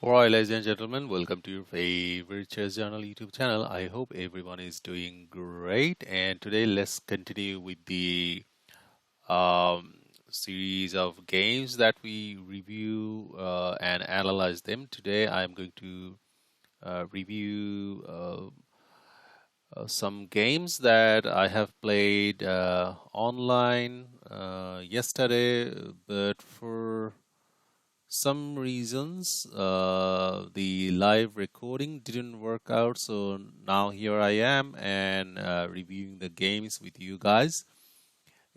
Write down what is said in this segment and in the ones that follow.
Alright, ladies and gentlemen, welcome to your favorite chess journal YouTube channel. I hope everyone is doing great. And today, let's continue with the um, series of games that we review and analyze them. Today, I'm going to review some games that I have played online yesterday, but for some reasons the live recording didn't work out, so now here I am and reviewing the games with you guys.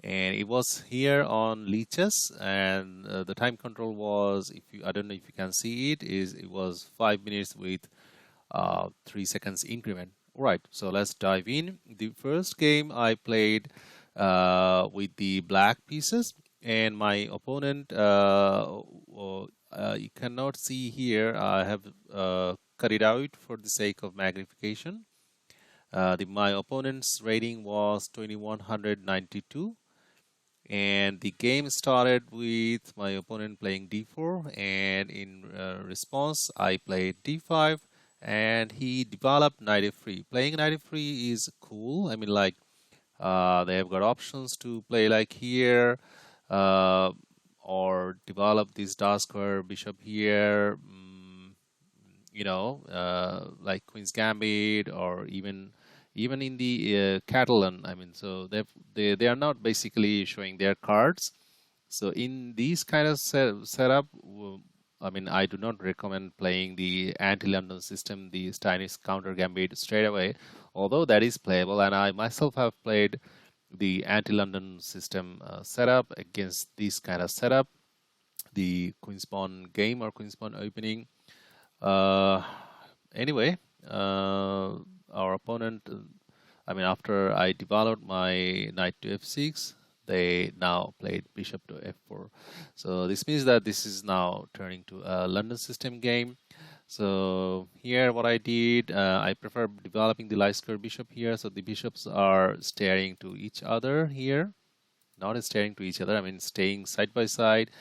And it was here on Leeches, and the time control was, if you, I don't know if you can see it, is it was 5 minutes with 3 seconds increment. All right, so let's dive in. The first game I played with the black pieces, and my opponent, you cannot see here, I have cut it out for the sake of magnification. My opponent's rating was 2192, and the game started with my opponent playing d4, and in response I played d5, and he developed knight f3. Playing knight f3 is cool. I mean, like, they have got options to play like here, uh, or develop this dark square bishop here, like Queen's Gambit, or even in the Catalan. I mean, so they are not basically showing their cards. So in these kind of setup, I mean, I do not recommend playing the anti-London system, the Chinese counter gambit straight away, although that is playable, and I myself have played the anti-London system setup against this kind of setup, the Queen's Pawn game or Queen's Pawn opening. Uh, anyway, our opponent, I mean, after I developed my knight to f6, they now played bishop to f4. So this means that this is now turning to a London system game. So here what I did, I prefer developing the light square bishop here. So the bishops are staring to each other here. Not staring to each other, I mean staying side by side.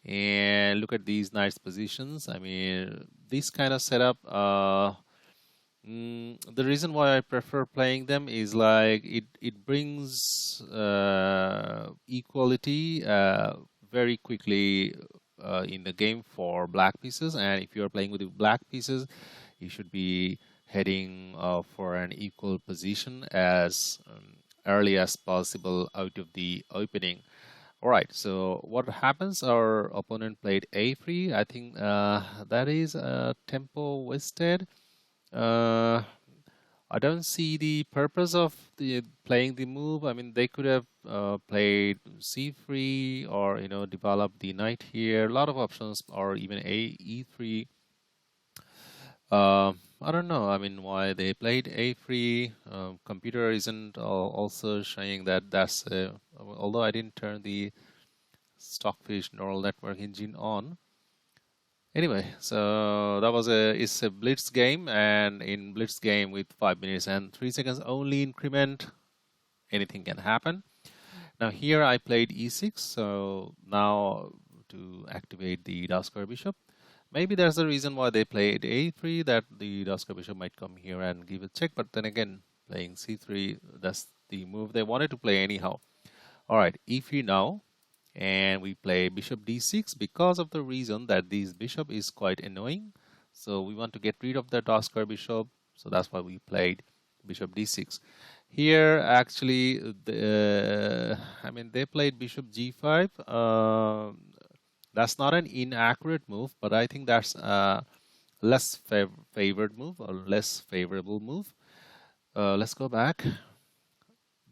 And look at these knights positions. I mean, this kind of setup, the reason why I prefer playing them is like it brings equality very quickly in the game for black pieces, and if you are playing with the black pieces, you should be heading for an equal position as early as possible out of the opening. All right, so what happens? Our opponent played a3. I think that is tempo wasted. uh, I don't see the purpose of the playing the move. I mean, they could have played c3, or develop the knight here. A lot of options, or even e3. I don't know. I mean, why they played a3. Computer isn't also showing that that's. Although I didn't turn the Stockfish neural network engine on. Anyway, so that was it's a Blitz game, and in Blitz game with 5 minutes and 3 seconds only increment, anything can happen. Now here I played e6, so now to activate the dark square bishop. Maybe there's a reason why they played a3, that the dark square bishop might come here and give a check, but then again, playing c3, that's the move they wanted to play anyhow. All right, e3 now. And we play bishop d6 because of the reason that this bishop is quite annoying. So we want to get rid of the dark square bishop. So that's why we played bishop d6. Here, actually, I mean, they played bishop g5. That's not an inaccurate move, but I think that's a less favored move, or less favorable move. Let's go back.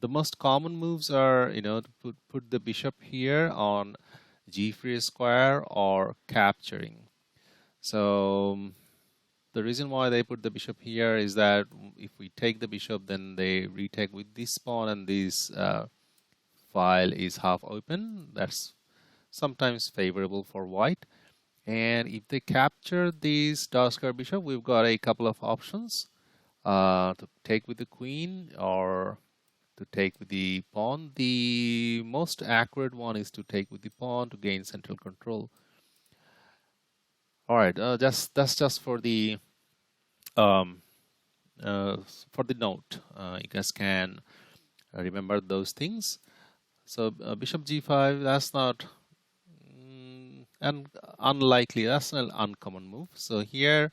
The most common moves are, to put the bishop here on g3 square or capturing. So the reason why they put the bishop here is that if we take the bishop, then they retake with this pawn, and this file is half open. That's sometimes favorable for white. And if they capture this dark square bishop, we've got a couple of options to take with the queen, or to take with the pawn. The most accurate one is to take with the pawn to gain central control. All right, that's just um, for the note. You guys can remember those things. So bishop g5, that's not unlikely. That's an uncommon move. So here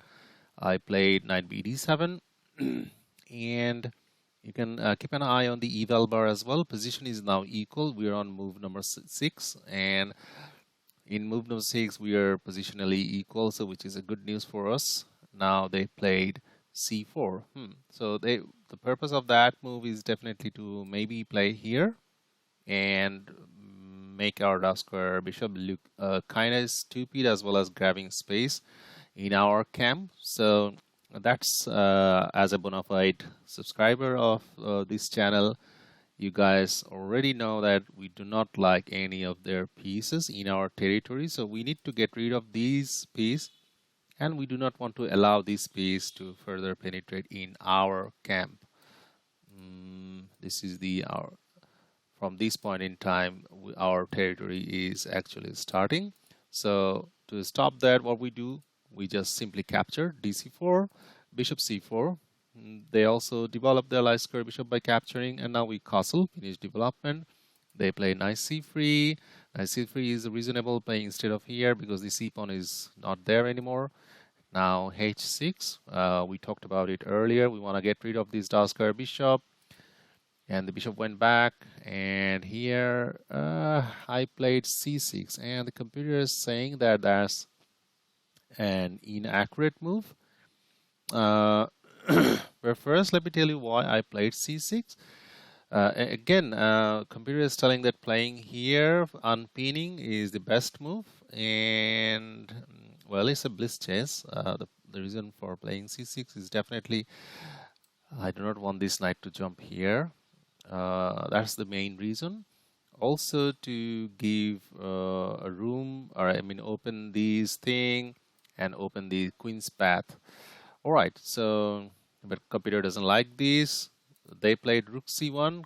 I played knight bd7, and you can keep an eye on the eval bar as well. Position is now equal. We are on move number 6, and in move number 6 we are positionally equal, so which is a good news for us. Now they played c4. So the purpose of that move is definitely to maybe play here and make our dark square bishop look kind of stupid, as well as grabbing space in our camp. So that's as a bona fide subscriber of this channel, you guys already know that we do not like any of their pieces in our territory. So we need to get rid of these pieces, and we do not want to allow this piece to further penetrate in our camp. This is our from this point in time, our territory is actually starting. So to stop that, what we do, we just simply capture dc4, bishop c4. They also develop their light square bishop by capturing, and now we castle, finish development. They play knight c3. Knight c3 is a reasonable play instead of here because the c pawn is not there anymore. Now h6, we talked about it earlier. We want to get rid of this dark square bishop, and the bishop went back. And here I played c6, and the computer is saying that that's an inaccurate move. But first, let me tell you why I played c6. Again, computer is telling that playing here, unpinning, is the best move. And, well, it's a Blitz chess. The reason for playing c6 is definitely I do not want this knight to jump here. That's the main reason. Also to give a room, or I mean open this thing and open the queen's path. All right, so but computer doesn't like this. They played rook c1.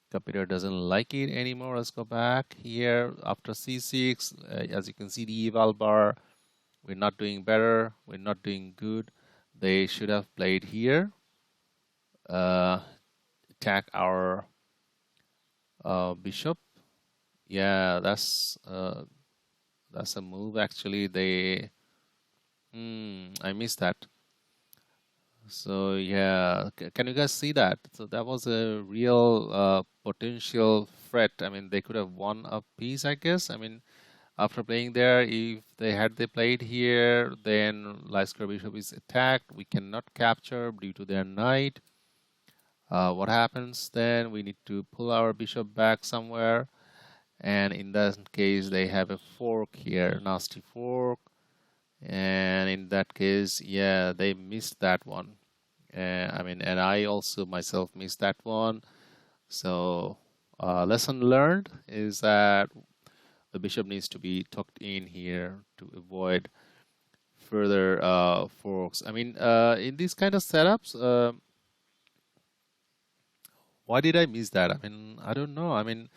Computer doesn't like it anymore. Let's go back here after c6. As you can see, the eval bar, we're not doing better. We're not doing good. They should have played here. Attack our bishop. Yeah, that's a move actually. I missed that. So yeah, can you guys see that? So that was a real potential threat. I mean, they could have won a piece, I guess. I mean, after playing there, if they played here, then light square bishop is attacked. We cannot capture due to their knight. What happens then? We need to pull our bishop back somewhere, and in that case they have a fork here, nasty fork, and in that case, yeah, they missed that one. And I also myself missed that one. So lesson learned is that the bishop needs to be tucked in here to avoid further forks. I mean, in these kind of setups, why did I miss that? I mean, I don't know. I mean,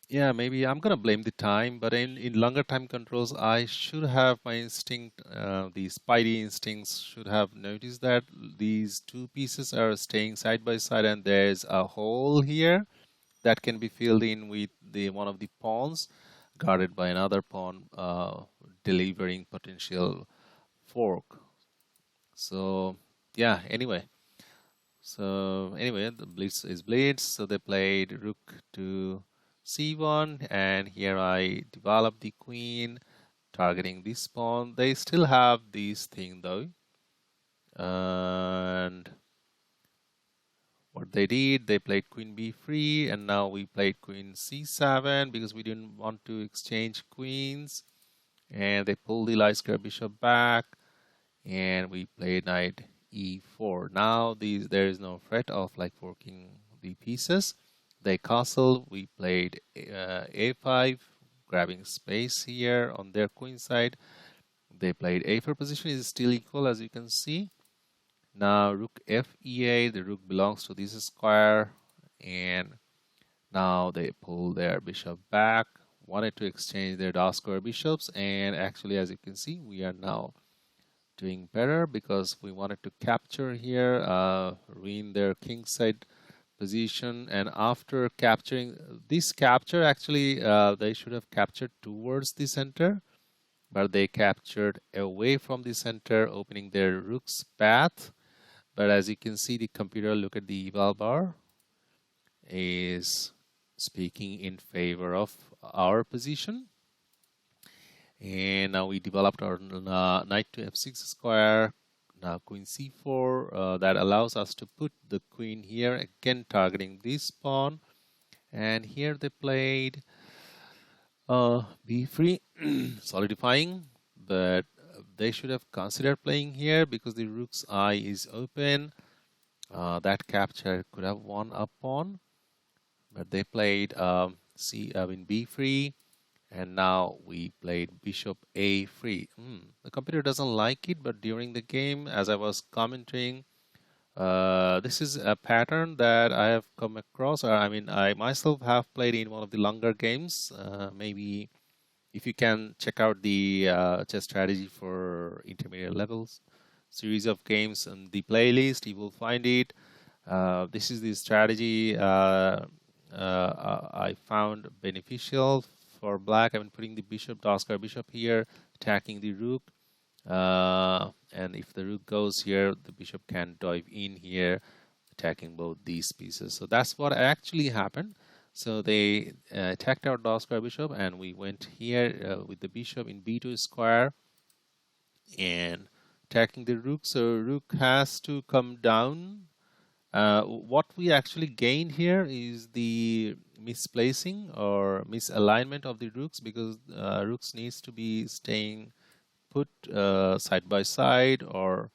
yeah, maybe I'm gonna blame the time, but in longer time controls, I should have my instinct, the spidey instincts should have noticed that these two pieces are staying side by side, and there's a hole here that can be filled in with one of the pawns guarded by another pawn, delivering potential fork. So yeah, anyway. So anyway, the blitz is blitz. So they played rook to c1, and here I developed the queen, targeting this pawn. They still have this thing though. And what they did, they played queen b3, and now we played queen c7 because we didn't want to exchange queens. And they pulled the light square bishop back, and we played knight e4. Now there is no threat of like forking the pieces. They castle. We played a5, grabbing space here on their queen side. They played a4. Position is still equal, as you can see. Now rook f e8. The rook belongs to this square, and now they pull their bishop back. wanted to exchange their dark square bishops, and actually, as you can see, we are now doing better because we wanted to capture here, ruin their kingside position, and after capturing this capture, actually they should have captured towards the center, but they captured away from the center, opening their rook's path. But as you can see, the computer, look at the eval bar, is speaking in favor of our position. And now we developed our knight to f6 square, now queen c4, that allows us to put the queen here, again targeting this pawn. And here they played b3, solidifying, but they should have considered playing here because the rook's eye is open. That capture could have won a pawn, but they played b3, and now we played bishop a3. The computer doesn't like it, but during the game, as I was commenting, this is a pattern that I have come across, or I myself have played in one of the longer games. Maybe if you can check out the chess strategy for intermediate levels series of games on the playlist, you will find it. This is the strategy I found beneficial for black. Putting the bishop, dark square bishop here, attacking the rook. And if the rook goes here, the bishop can dive in here, attacking both these pieces. So that's what actually happened. So they attacked our dark square bishop, and we went here with the bishop in b2 square and attacking the rook. So rook has to come down. What we actually gained here is the misplacing or misalignment of the rooks, because rooks needs to be staying put side by side, or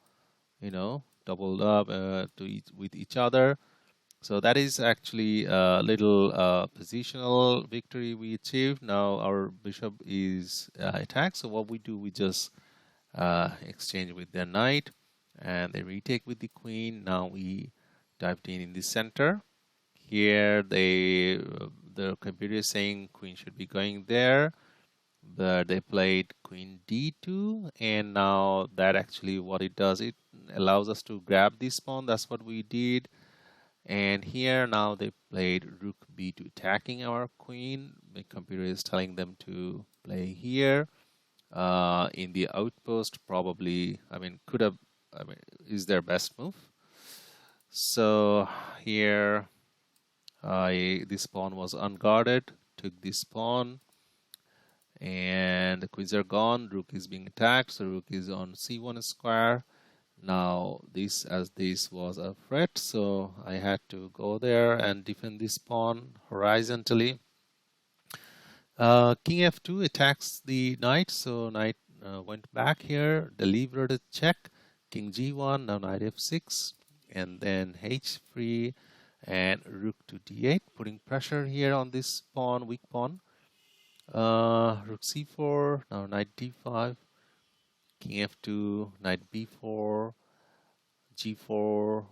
doubled up with each other. So that is actually a little positional victory we achieved. Now our bishop is attacked. So what we do, we just exchange with their knight, and they retake with the queen. Now we dived in the center. Here the computer is saying queen should be going there, but they played queen d2, and now that actually what it does, it allows us to grab this pawn. That's what we did. And here now they played rook b2, attacking our queen. The computer is telling them to play here in the outpost. Probably, could have, is their best move. So here this pawn was unguarded, took this pawn, and the queens are gone. Rook is being attacked, so rook is on c1 square. Now this was a threat, so I had to go there and defend this pawn horizontally. King f2 attacks the knight, so knight went back here, delivered a check. King g1, now knight f6, and then h3 and rook to d8, putting pressure here on this pawn, weak pawn. Rook c4, now knight d5, king f2, knight b4, g4,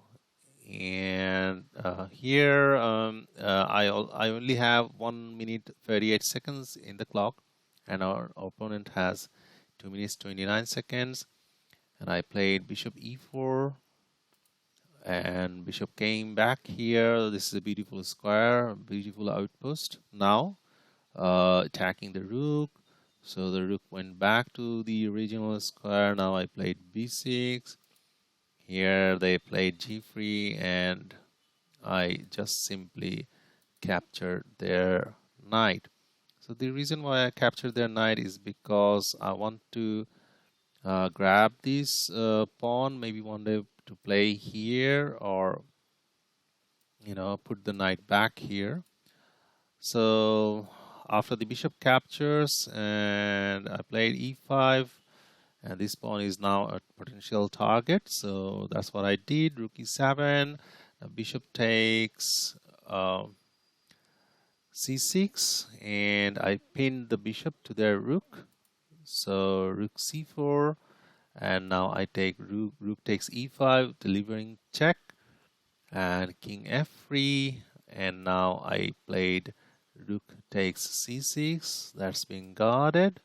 and here I only have 1 minute 38 seconds in the clock, and our opponent has 2 minutes 29 seconds, and I played bishop e4, and bishop came back here. This is a beautiful square, beautiful outpost. Now attacking the rook, so the rook went back to the original square. Now I played b6. Here they played g3, and I just simply captured their knight. So the reason why I captured their knight is because I want to grab this pawn, maybe one day to play here, or put the knight back here. So after the bishop captures, and I played e5, and this pawn is now a potential target, so that's what I did. Rook e7, bishop takes c6, and I pinned the bishop to their rook. So rook c4, and now I take rook takes e5, delivering check, and king f3, and now I played Rook takes c6. That's being guarded.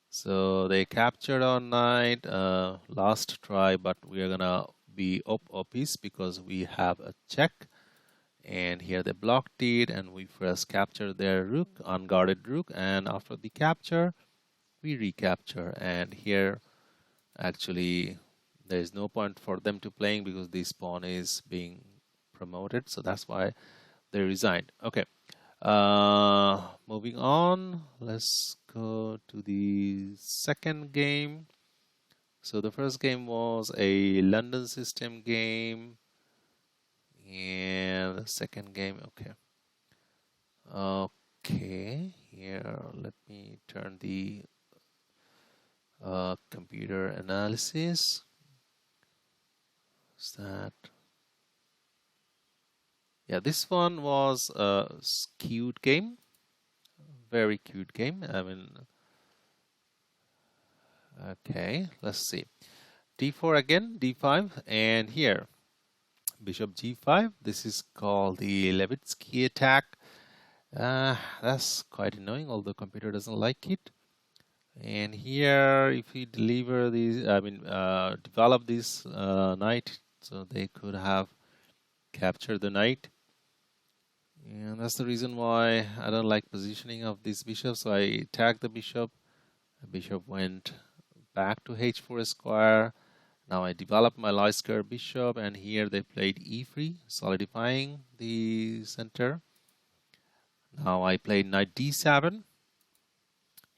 So they captured our knight. Last try, but we are gonna be up a piece because we have a check. And here they blocked it, and we first captured their rook, unguarded rook, and after the capture, we recapture. And here, actually, there is no point for them to playing because this pawn is being promoted, so that's why they resigned. Okay, moving on, let's go to the second game. So the first game was a London system game, and the second game, okay, here let me turn the computer analysis. Is that? Yeah, this one was a cute game, very cute game. I mean, okay, let's see. d4 again, d5, and here bishop g5. This is called the Levitsky attack. That's quite annoying, although computer doesn't like it. And here, if we deliver these, develop this knight, so they could have captured the knight. And that's the reason why I don't like positioning of this bishop. So I attacked the bishop. The bishop went back to h4 square. Now I developed my light square bishop, and here they played e3, solidifying the center. Now I played knight d7.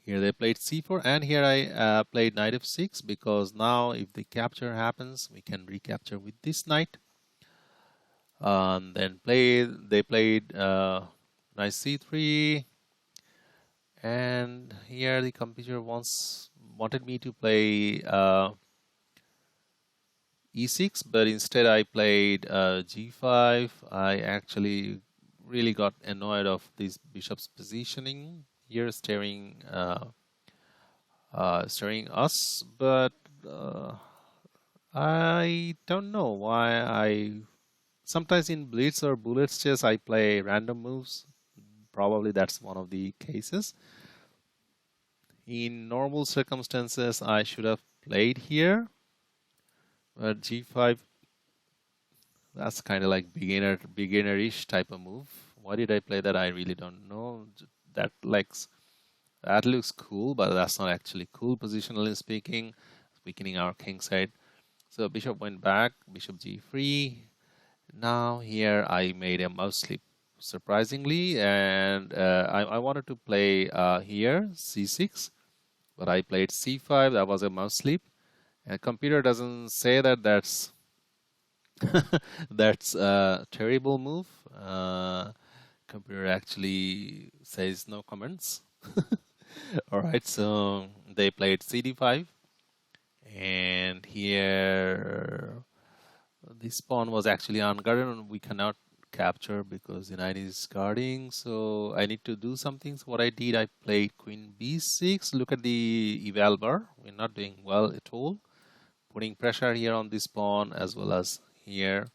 Here they played c4, and here I played knight f6 because now if the capture happens, we can recapture with this knight. Then they played knight c3, and here the computer wanted me to play e6, but instead I played g5. I actually really got annoyed of this bishop's positioning here, staring us, but I don't know why. Sometimes in Blitz or Bullet chess I play random moves. Probably that's one of the cases. In normal circumstances I should have played here, but g5, that's kind of like beginnerish type of move. Why did I play that? I really don't know. That looks cool, but that's not actually cool positionally speaking. Weakening our king side. So bishop went back, bishop g3. Now here I made a mouse slip, surprisingly, and I wanted to play here c6, but I played c5. That was a mouse slip, and computer doesn't say that that's that's a terrible move. Computer actually says no comments. All right, so they played cd5, and here this pawn was actually unguarded, and we cannot capture because the knight is guarding. So I need to do something. So what I did, I played queen b6. Look at the eval bar. We're not doing well at all. Putting pressure here on this pawn as well as here.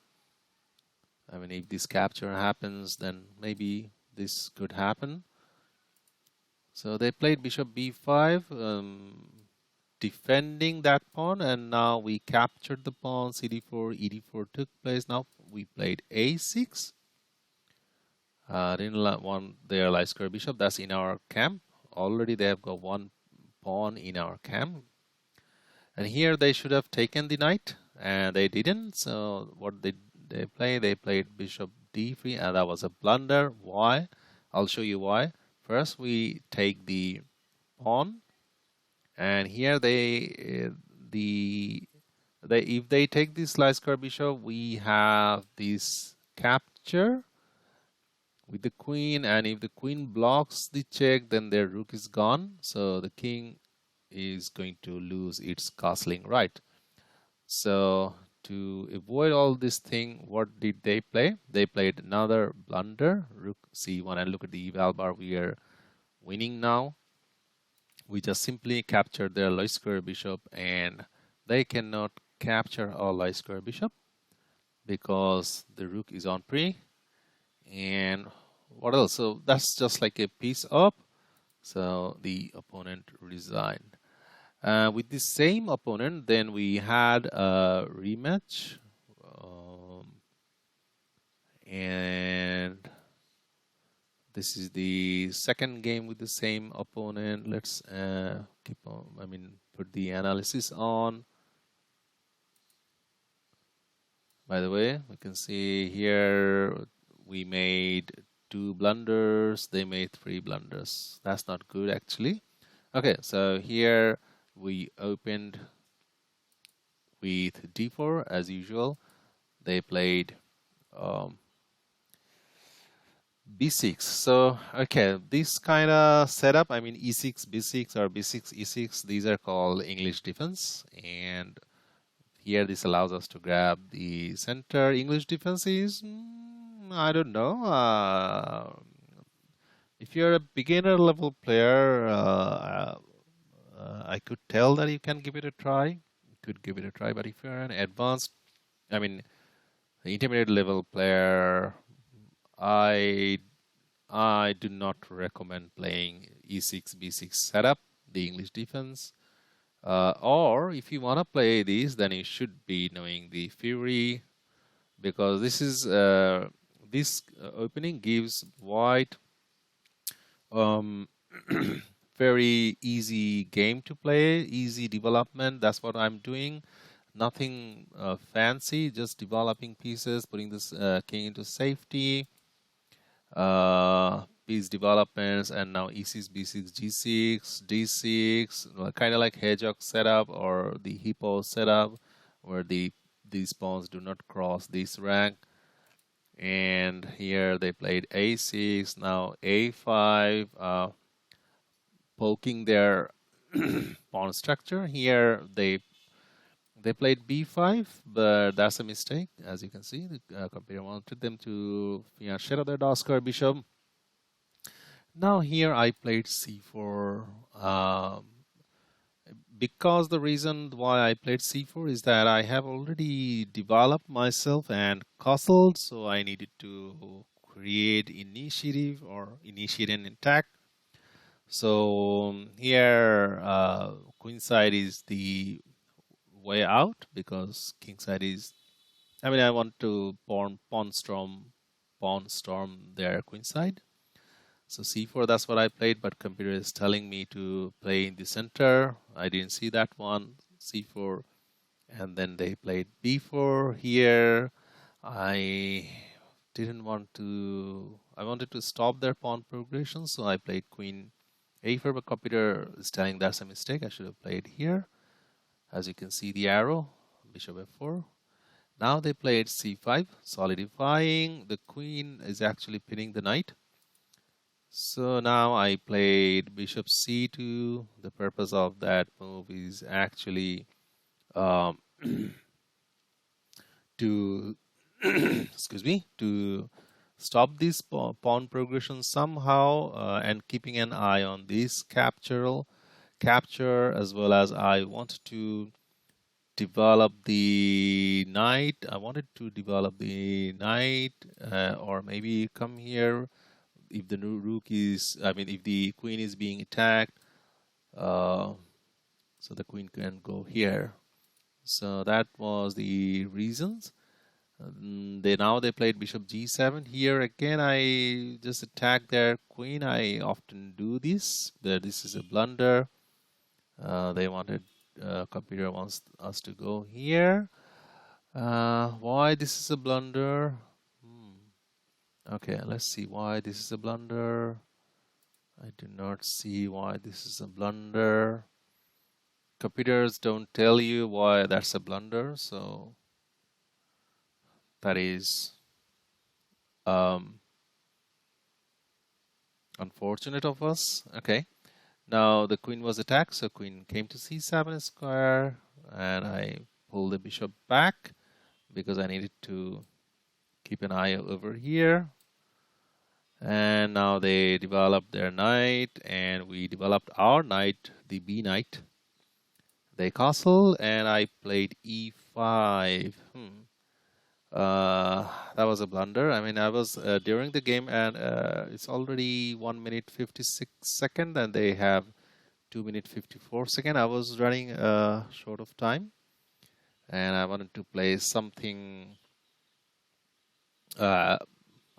I mean, if this capture happens, then maybe this could happen. So they played bishop b5, defending that pawn, and now we captured the pawn. cd4, ed4 took place. Now we played a6. Didn't want their light square bishop. That's in our camp. Already they have got one pawn in our camp. And here they should have taken the knight, and they didn't. So what they play? They played bishop d3, and that was a blunder. Why? I'll show you why. First, we take the pawn, and here if they take this light square bishop, we have this capture with the queen, and if the queen blocks the check, then their rook is gone. So the king is going to lose its castling right. So to avoid all this thing, what did they play? They played another blunder, rook c1, and look at the eval bar. We are winning now. We just simply captured their light square bishop, and they cannot capture our light square bishop because the rook is on pre. And what else? So that's just like a piece up. So the opponent resigned. With the same opponent, then we had a rematch. And this is the second game with the same opponent. Let's keep on, put the analysis on. By the way, we can see here we made 2 blunders, they made 3 blunders. That's not good actually. Okay, so here we opened with d4 as usual. They played b6. So okay, this kind of setup, e6 b6 or b6 e6, these are called English defense, and here this allows us to grab the center. English defense is I don't know, if you're a beginner level player, I could tell that you can give it a try. But if you're an advanced, intermediate level player, I do not recommend playing e6 b6 setup, the English defense. Or if you want to play these, then you should be knowing the Fury, because this is this opening gives white very easy game to play, easy development. That's what I'm doing. Nothing fancy, just developing pieces, putting this king into safety, piece developments, and now e6, b6, g6, d6, kind of like hedgehog setup or the hippo setup, where these pawns do not cross this rank. And here they played a6, now a5, poking their pawn structure. Here they played b5, but that's a mistake. As you can see, the computer wanted them to shadow their dark square bishop. Now here I played c4, because the reason why I played c4 is that I have already developed myself and castled, so I needed to create initiative or initiate an attack. So here queen side is the way out, because king side is, I want to pawn storm their queen side. So c4, that's what I played, but computer is telling me to play in the center. I didn't see that one, c4. And then they played b4 here. I wanted to stop their pawn progression, so I played queen a4, but computer is telling that's a mistake. I should have played here. As you can see, the arrow, bishop f4. Now they played c5, solidifying. The queen is actually pinning the knight. So now I played bishop c2. The purpose of that move is actually to excuse me, to stop this pawn progression somehow, and keeping an eye on this capture, as well as I want to develop the knight. I wanted to develop the knight, or maybe come here if the rook is, if the queen is being attacked, so the queen can go here. So that was the reasons. Now they played bishop g7. Here again, I just attack their queen. I often do this, but this is a blunder. Computer wants us to go here. Why this is a blunder? Okay, let's see why this is a blunder. I do not see why this is a blunder. Computers don't tell you why that's a blunder, so that is unfortunate of us. Okay, now the queen was attacked, so queen came to c7 square, and I pulled the bishop back because I needed to keep an eye over here. And now they developed their knight, and we developed our knight, the b knight. They castle, and I played e5. That was a blunder. I mean, I was during the game, and it's already 1 minute 56 second, and they have 2 minute 54 second. I was running short of time, and I wanted to play something. I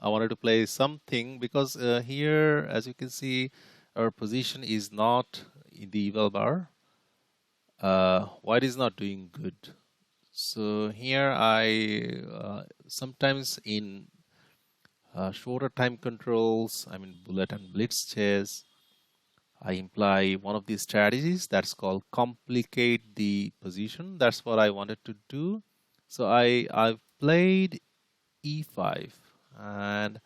wanted to play something because here, as you can see, our position is not in the eval bar. White is not doing good. So here I sometimes in shorter time controls, I mean bullet and blitz chess, I imply one of these strategies that's called complicate the position. That's what I wanted to do. So I've played e5, and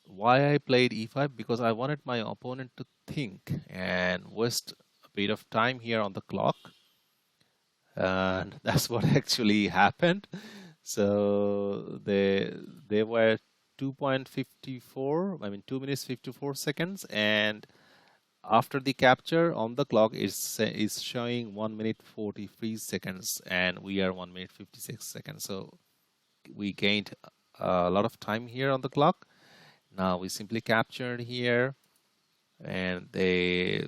why I played e5, because I wanted my opponent to think and waste a bit of time here on the clock, and that's what actually happened. So they were 2.54, I mean 2 minutes 54 seconds, and after the capture on the clock is showing 1 minute 43 seconds, and we are 1 minute 56 seconds. So we gained a lot of time here on the clock. Now we simply captured here, and they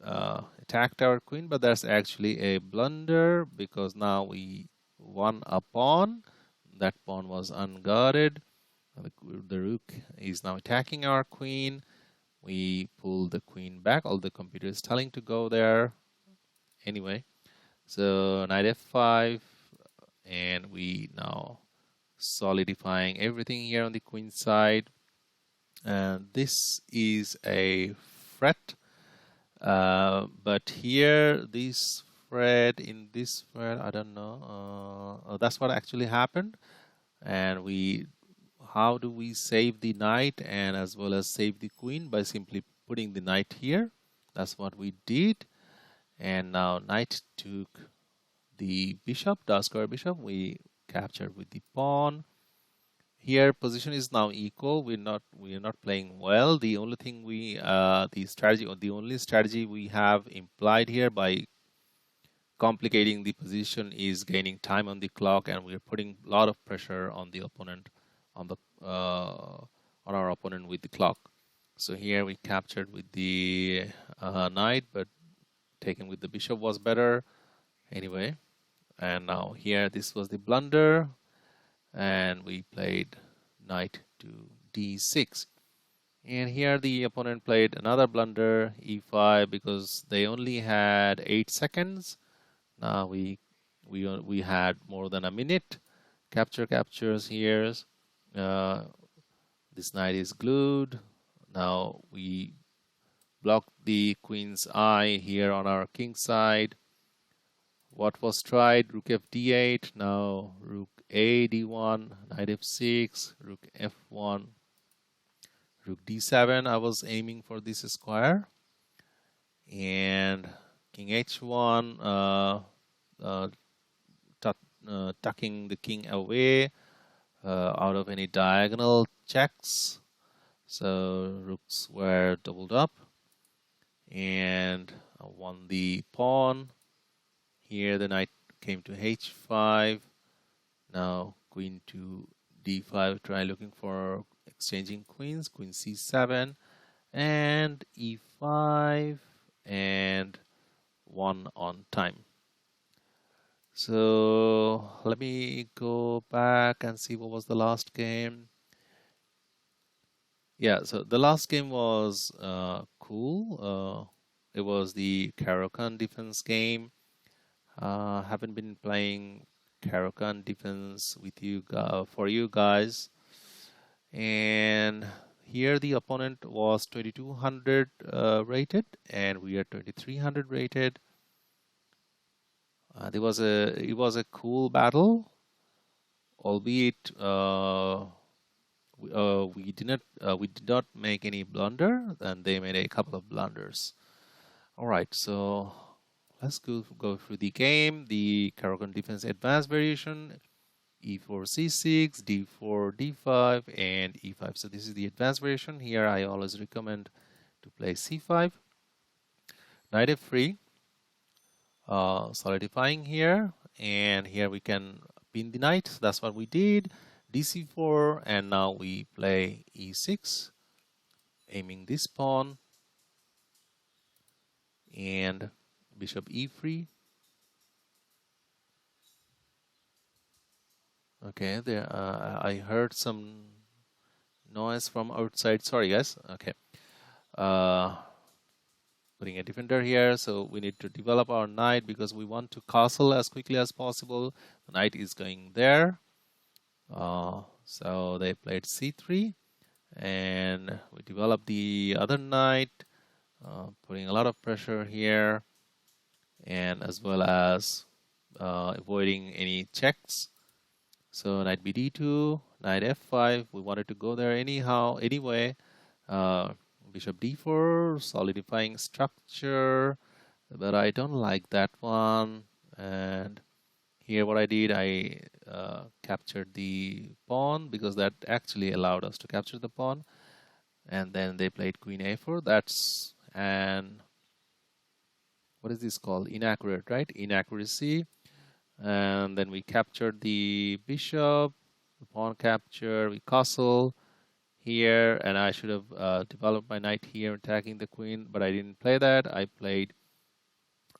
attacked our queen, but that's actually a blunder because now we won a pawn. That pawn was unguarded. The rook is now attacking our queen. We pull the queen back. All the computer is telling to go there. Anyway, so knight f5, and we now solidifying everything here on the queen side. And this is a fret, but here this fret in this fret, I don't know. That's what actually happened. And how do we save the knight and as well as save the queen? By simply putting the knight here. That's what we did. And now knight took the bishop, dark square bishop. We captured with the pawn. Here position is now equal. We are not playing well. The only thing the only strategy we have implied here by complicating the position is gaining time on the clock, and we are putting a lot of pressure on the opponent, on our opponent with the clock. So here we captured with the knight, but taken with the bishop was better anyway. And now here this was the blunder, and we played knight to d6. And here the opponent played another blunder, e5, because they only had 8 seconds. Now we had more than a minute. Captures here. This knight is glued. Now we block the queen's eye here on our king side. What was tried? Rook f d8. Now rook a d1, knight f6, rook f1, rook d7. I was aiming for this square, and king h1, tucking the king away out of any diagonal checks. So rooks were doubled up, and I won the pawn. Here the knight came to h5. Now queen to d5, try looking for exchanging queens, queen c7, and e5, and won on time. So let me go back and see what was the last game. Yeah, so the last game was cool. It was the Caro Kann defense game. Haven't been playing Caro Kann defense with you for you guys, and here the opponent was 2200 rated, and we are 2300 rated. It was a cool battle, albeit we did not make any blunder, and they made a couple of blunders. All right, so let's go through the game. The Caro Kann defense advanced variation: e4 c6, d4 d5, and e5. So this is the advanced variation. Here I always recommend to play c5, knight f3, solidifying here, and here we can pin the knight. So that's what we did. dc4, and now we play e6, aiming this pawn, and bishop e3. Okay, there I heard some noise from outside. Sorry, guys. Okay. Putting a defender here, so we need to develop our knight because we want to castle as quickly as possible. The knight is going there. So they played c3, and we developed the other knight, putting a lot of pressure here, and as well as avoiding any checks. So knight bd2, knight f5. We wanted to go there anyhow, anyway. Bishop d4, solidifying structure, but I don't like that one. And here what I did, I captured the pawn because that actually allowed us to capture the pawn. And then they played queen a4. That's an, what is this called? Inaccurate, right? Inaccuracy. And then we captured the bishop, the pawn capture, we castle here, and I should have developed my knight here attacking the queen, but I didn't play that. I played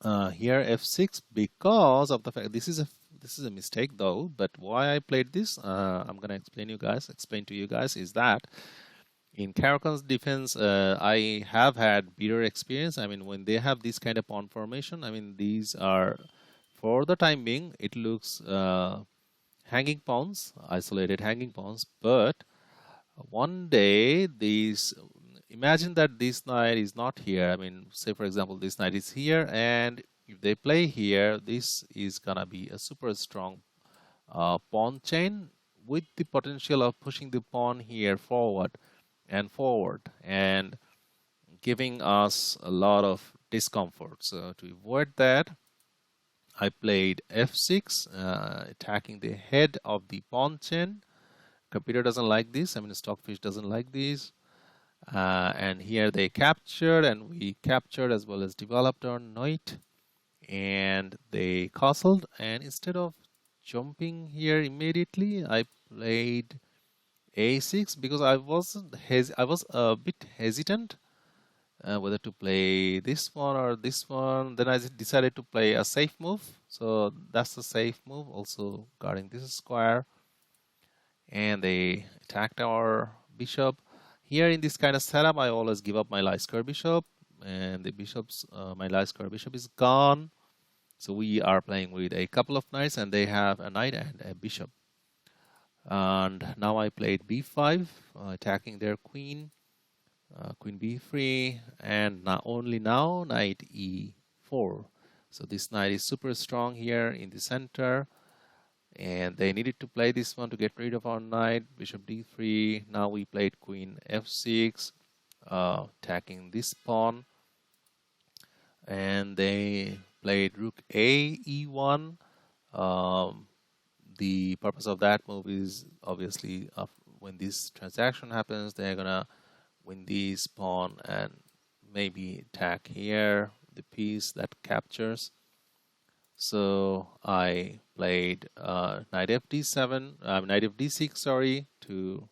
here f6 because of the fact this is a mistake though. But why I played this, I'm gonna explain to you guys is that in Caro Kann's defense, I have had bitter experience. I mean, when they have this kind of pawn formation, I mean, these are, for the time being, it looks hanging pawns, isolated hanging pawns, but one day these, imagine that this knight is not here. I mean, say for example this knight is here, and if they play here, this is gonna be a super strong pawn chain with the potential of pushing the pawn here forward and giving us a lot of discomfort. So to avoid that, I played f6, attacking the head of the pawn chain. Computer doesn't like this. I mean, Stockfish doesn't like this. And here they captured, and we captured as well as developed our knight. And they castled. And instead of jumping here immediately, I played a6 because I was a bit hesitant whether to play this one or this one. Then I decided to play a safe move. So that's a safe move, also guarding this square. And they attacked our bishop. Here in this kind of setup, I always give up my light square bishop, and the my light square bishop is gone. So we are playing with a couple of knights, and they have a knight and a bishop. And now I played b5, attacking their queen, queen b3, and only now knight e4. So this knight is super strong here in the center. And they needed to play this one to get rid of our knight, bishop d3. Now we played queen f6, attacking this pawn. And they played rook a e1. The purpose of that move is obviously when this transaction happens, they're gonna win this pawn and maybe attack here, the piece that captures. So I played knight f d7, knight f d6, sorry, to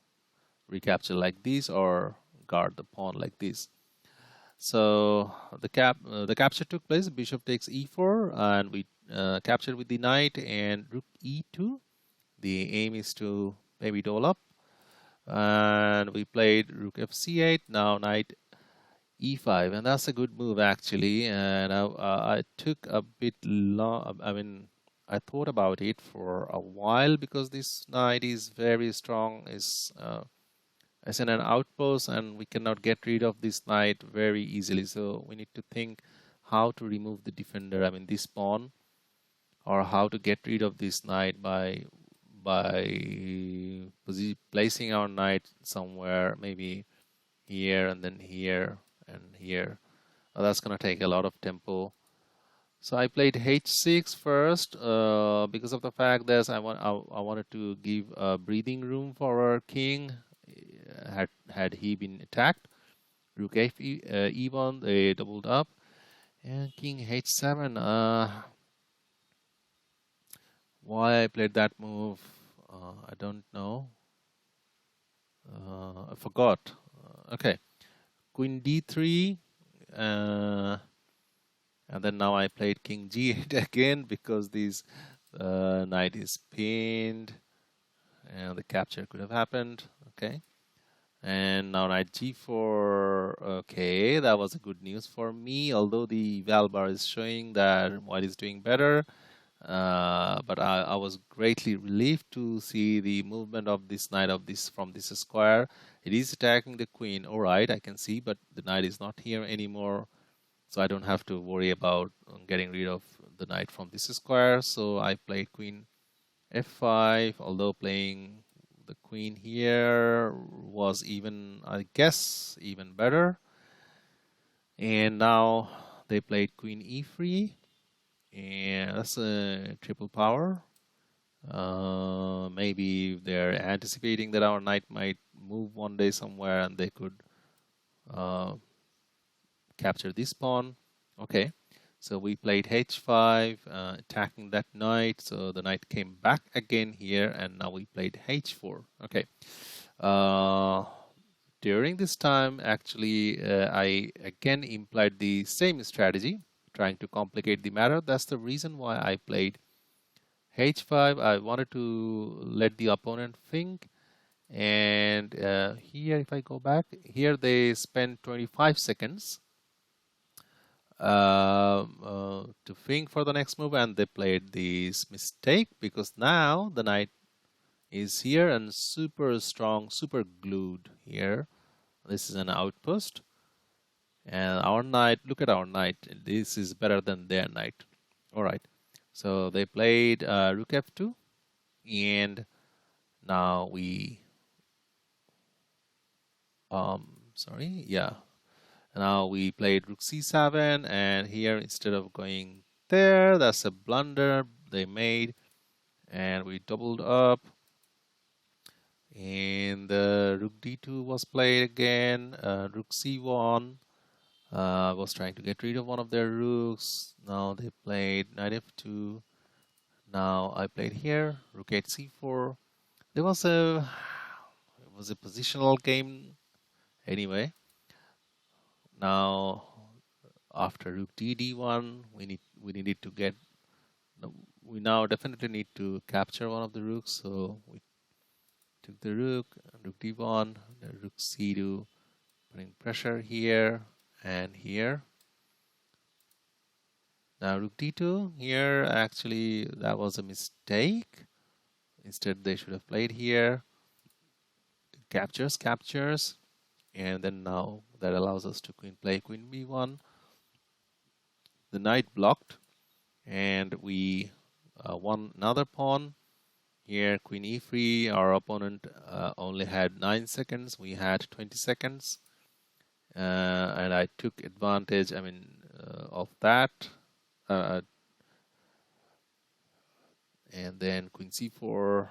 recapture like this or guard the pawn like this. So the capture took place. Bishop takes e4, and we captured with the knight and rook e2. The aim is to maybe double up, and we played rook f c8. Now knight e5, and that's a good move actually. And I took a bit long. I mean, I thought about it for a while because this knight is very strong. Is as in an outpost, and we cannot get rid of this knight very easily. So we need to think how to remove the defender. I mean, this pawn, or how to get rid of this knight by placing our knight somewhere, maybe here and then here and here. That's gonna take a lot of tempo. So I played h6 first because of the fact that I wanted to give breathing room for our king had he been attacked. Rook f e1, they doubled up, and king h7. Why I played that move, I don't know. I forgot. Okay, Queen D3, and then now I played King G8 again because this knight is pinned, and the capture could have happened. Okay, and now knight G4. Okay, that was a good news for me. Although the val bar is showing that white is doing better. But I was greatly relieved to see the movement of this knight from this square. It is attacking the queen. All right, I can see, but the knight is not here anymore, so I don't have to worry about getting rid of the knight from this square. So I played queen f5, although playing the queen here was even, I guess, even better. And now they played queen e3. And that's a triple power. Maybe they're anticipating that our knight might move one day somewhere and they could capture this pawn. Okay, so we played h5, attacking that knight. So the knight came back again here, and now we played h4. Okay. During this time, actually, I again implied the same strategy, trying to complicate the matter. That's the reason why I played h5. I wanted to let the opponent think. And here, if I go back, here they spent 25 seconds to think for the next move, and they played this mistake because now the knight is here and super strong, super glued here. This is an outpost. And our knight, look at our knight. This is better than their knight. All right. So they played rook f2. And now we, now we played rook c7. And here, instead of going there, that's a blunder they made. And we doubled up. And rook d2 was played again. Rook c1. Was trying to get rid of one of their rooks. Now they played knight f2. Now I played here rook 8 c4. It was a positional game anyway. Now after rook d1, we needed to get. We now definitely need to capture one of the rooks. So we took the rook d1, the rook c2, putting pressure here and here. Now rook d2 here, actually that was a mistake. Instead they should have played here. Captures, and then now that allows us to play queen b1. The knight blocked, and we won another pawn. Here queen e3, our opponent only had 9 seconds, we had 20 seconds. And I took advantage, of that. And then queen c4,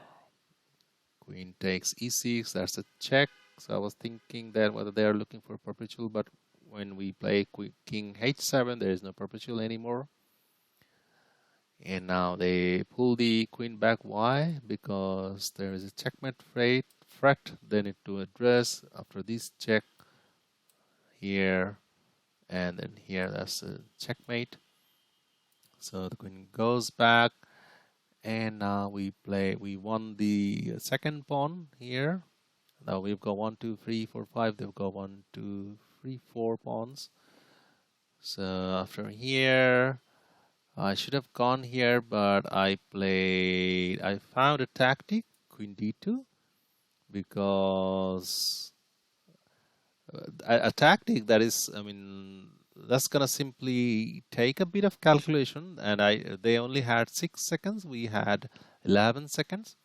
queen takes e6, that's a check. So I was thinking that whether they are looking for perpetual, but when we play king h7, there is no perpetual anymore. And now they pull the queen back. Why? Because there is a checkmate threat they need to address after this check here, and then here, that's a checkmate. So the queen goes back, and now we won the second pawn here. Now we've got 1, 2, 3, 4, 5. They've got 1, 2, 3, 4 pawns. So after here, I should have gone here, but I found a tactic, queen d2, because a tactic that is, that's gonna simply take a bit of calculation, and they only had 6 seconds, we had 11 seconds.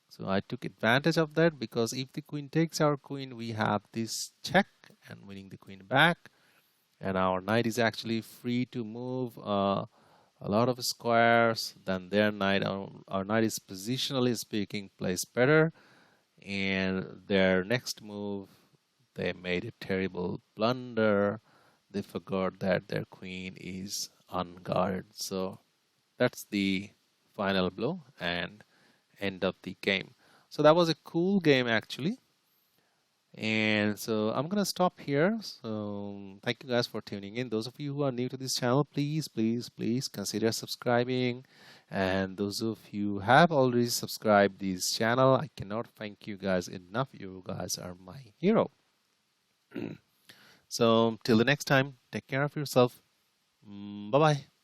So I took advantage of that, because if the queen takes our queen, we have this check and winning the queen back, and our knight is actually free to move a lot of squares than their knight. Our knight is, positionally speaking, placed better, and their next move, they made a terrible blunder. They forgot that their queen is unguarded. So that's the final blow and end of the game. So that was a cool game actually. And so I'm gonna stop here. So thank you guys for tuning in. Those of you who are new to this channel, please consider subscribing. And those of you who have already subscribed this channel, I cannot thank you guys enough. You guys are my hero. So till the next time, take care of yourself. Bye bye.